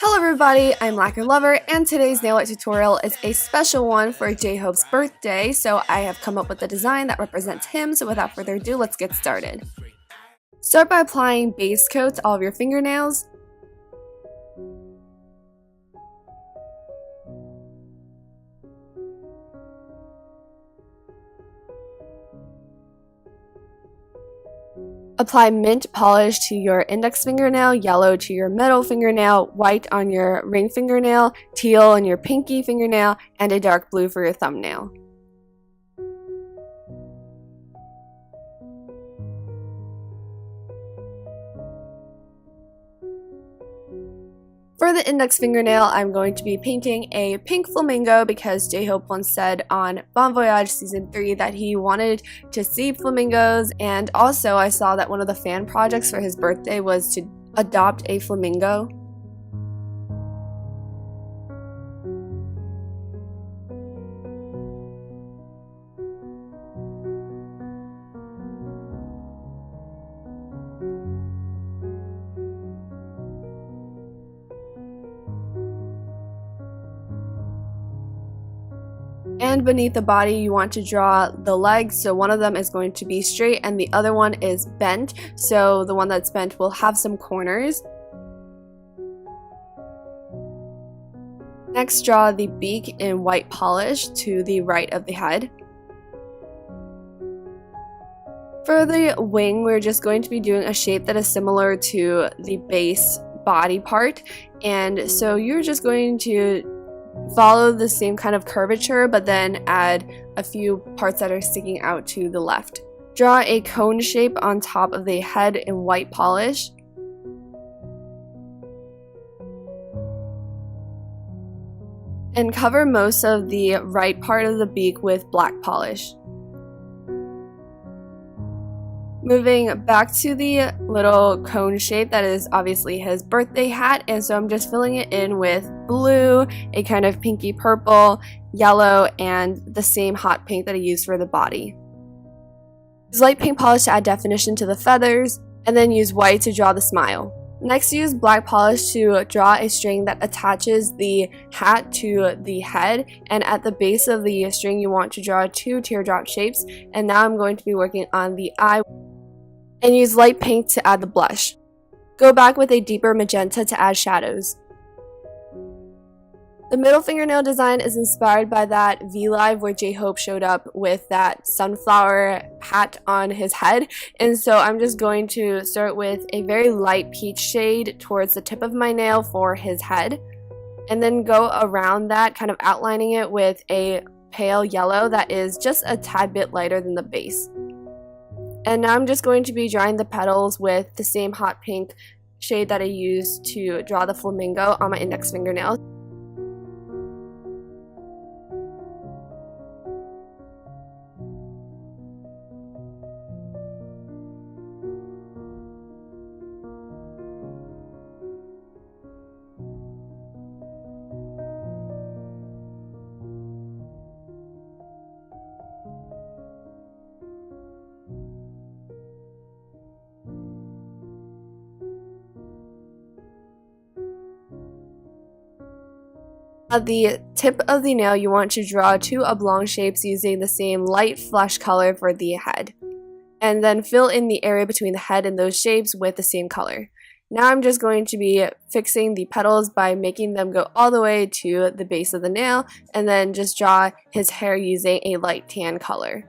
Hello everybody, I'm Lacquer Lover, and today's nail art tutorial is a special one for JHope's birthday, so I have come up with a design that represents him, so without further ado, let's get started. Start by applying base coat to all of your fingernails. Apply mint polish to your index fingernail, yellow to your middle fingernail, white on your ring fingernail, teal on your pinky fingernail, and a dark blue for your thumbnail. For the index fingernail, I'm going to be painting a pink flamingo because JHope once said on Bon Voyage Season 3 that he wanted to see flamingos, and also I saw that one of the fan projects for his birthday was to adopt a flamingo. And beneath the body, you want to draw the legs, so one of them is going to be straight and the other one is bent, so the one that's bent will have some corners. Next, draw the beak in white polish to the right of the head. For the wing, we're just going to be doing a shape that is similar to the base body part, and so you're just going to follow the same kind of curvature, but then add a few parts that are sticking out to the left. Draw a cone shape on top of the head in white polish. And cover most of the right part of the beak with black polish. Moving back to the little cone shape that is obviously his birthday hat, and so I'm just filling it in with blue, a kind of pinky purple, yellow, and the same hot pink that I used for the body. Use light pink polish to add definition to the feathers, and then use white to draw the smile. Next, use black polish to draw a string that attaches the hat to the head, and at the base of the string you want to draw two teardrop shapes, and now I'm going to be working on the eye. And use light pink to add the blush. Go back with a deeper magenta to add shadows. The middle fingernail design is inspired by that V-Live where JHope showed up with that sunflower hat on his head, and so I'm just going to start with a very light peach shade towards the tip of my nail for his head, and then go around that, kind of outlining it with a pale yellow that is just a tad bit lighter than the base. And now I'm just going to be drawing the petals with the same hot pink shade that I used to draw the flamingo on my index fingernail. At the tip of the nail, you want to draw two oblong shapes using the same light flesh color for the head. And then fill in the area between the head and those shapes with the same color. Now I'm just going to be fixing the petals by making them go all the way to the base of the nail, and then just draw his hair using a light tan color.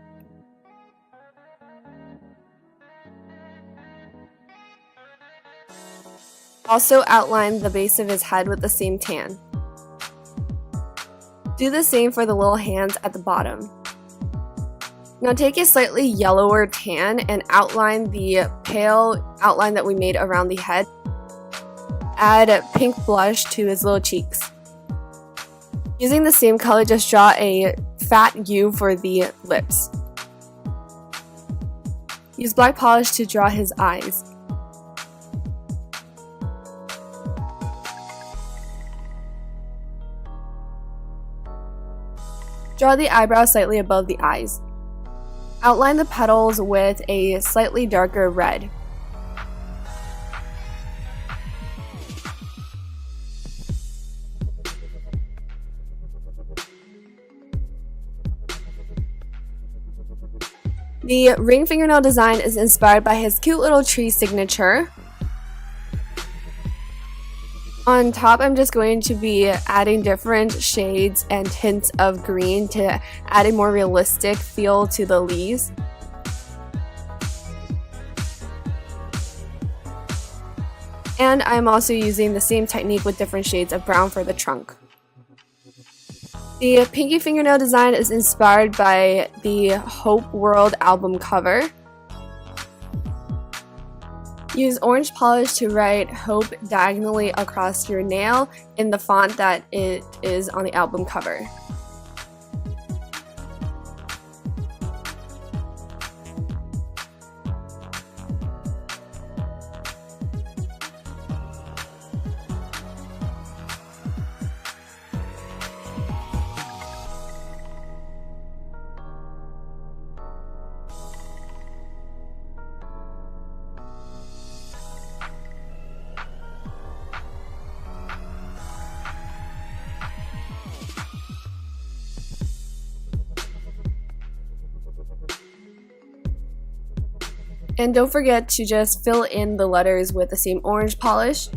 Also outline the base of his head with the same tan. Do the same for the little hands at the bottom. Now take a slightly yellower tan and outline the pale outline that we made around the head. Add pink blush to his little cheeks. Using the same color, just draw a fat U for the lips. Use black polish to draw his eyes. Draw the eyebrow slightly above the eyes. Outline the petals with a slightly darker red. The ring fingernail design is inspired by his cute little tree signature. On top, I'm just going to be adding different shades and hints of green to add a more realistic feel to the leaves. And I'm also using the same technique with different shades of brown for the trunk. The pinky fingernail design is inspired by the Hope World album cover. Use orange polish to write Hope diagonally across your nail in the font that it is on the album cover. And don't forget to just fill in the letters with the same orange polish.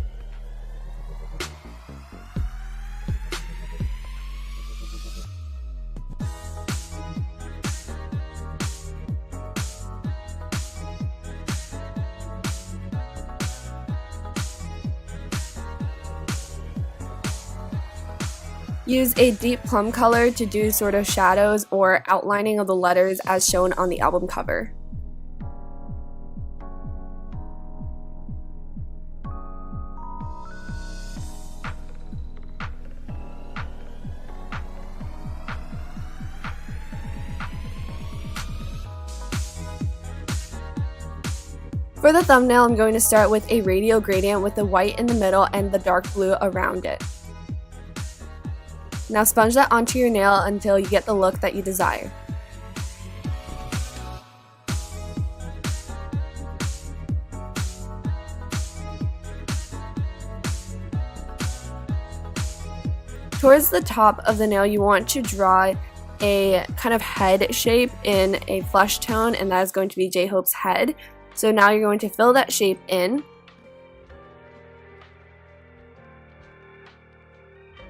Use a deep plum color to do sort of shadows or outlining of the letters as shown on the album cover. For the thumbnail, I'm going to start with a radial gradient with the white in the middle and the dark blue around it. Now sponge that onto your nail until you get the look that you desire. Towards the top of the nail, you want to draw a kind of head shape in a flesh tone, and that is going to be JHope's head. So now you're going to fill that shape in.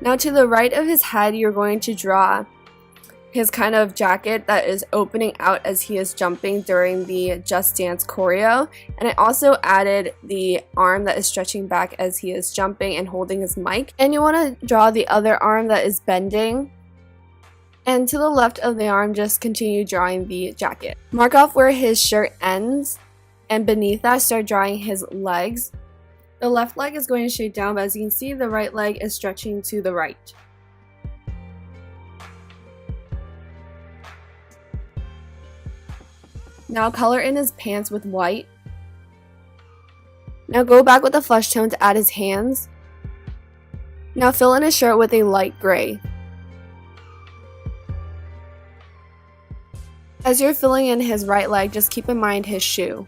Now to the right of his head, you're going to draw his kind of jacket that is opening out as he is jumping during the Just Dance choreo. And I also added the arm that is stretching back as he is jumping and holding his mic. And you want to draw the other arm that is bending. And to the left of the arm, just continue drawing the jacket. Mark off where his shirt ends. And beneath that, start drawing his legs. The left leg is going straight down, but as you can see, the right leg is stretching to the right. Now color in his pants with white. Now go back with the flesh tone to add his hands. Now fill in his shirt with a light gray. As you're filling in his right leg, just keep in mind his shoe.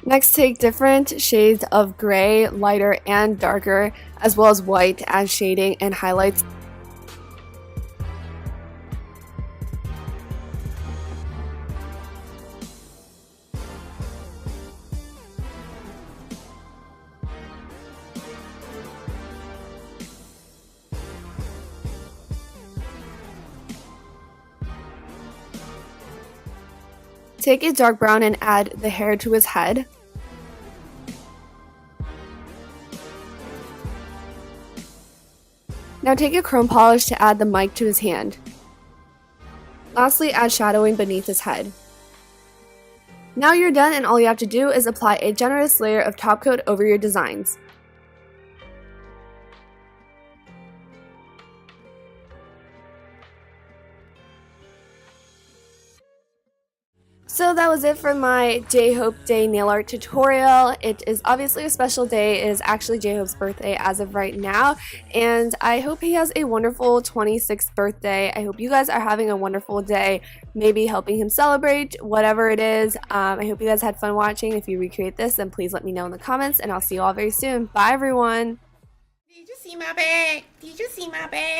Next, take different shades of gray, lighter and darker, as well as white as shading and highlights. Take a dark brown and add the hair to his head. Now take a chrome polish to add the mic to his hand. Lastly, add shadowing beneath his head. Now you're done, and all you have to do is apply a generous layer of top coat over your designs. So that was it for my JHope Day nail art tutorial. It is obviously a special day. It is actually JHope's birthday as of right now, and I hope he has a wonderful 26th birthday. I hope you guys are having a wonderful day, maybe helping him celebrate, whatever it is. I hope you guys had fun watching. If you recreate this, then please let me know in the comments, and I'll see you all very soon. Bye, everyone! Did you see my bag? Did you see my bag?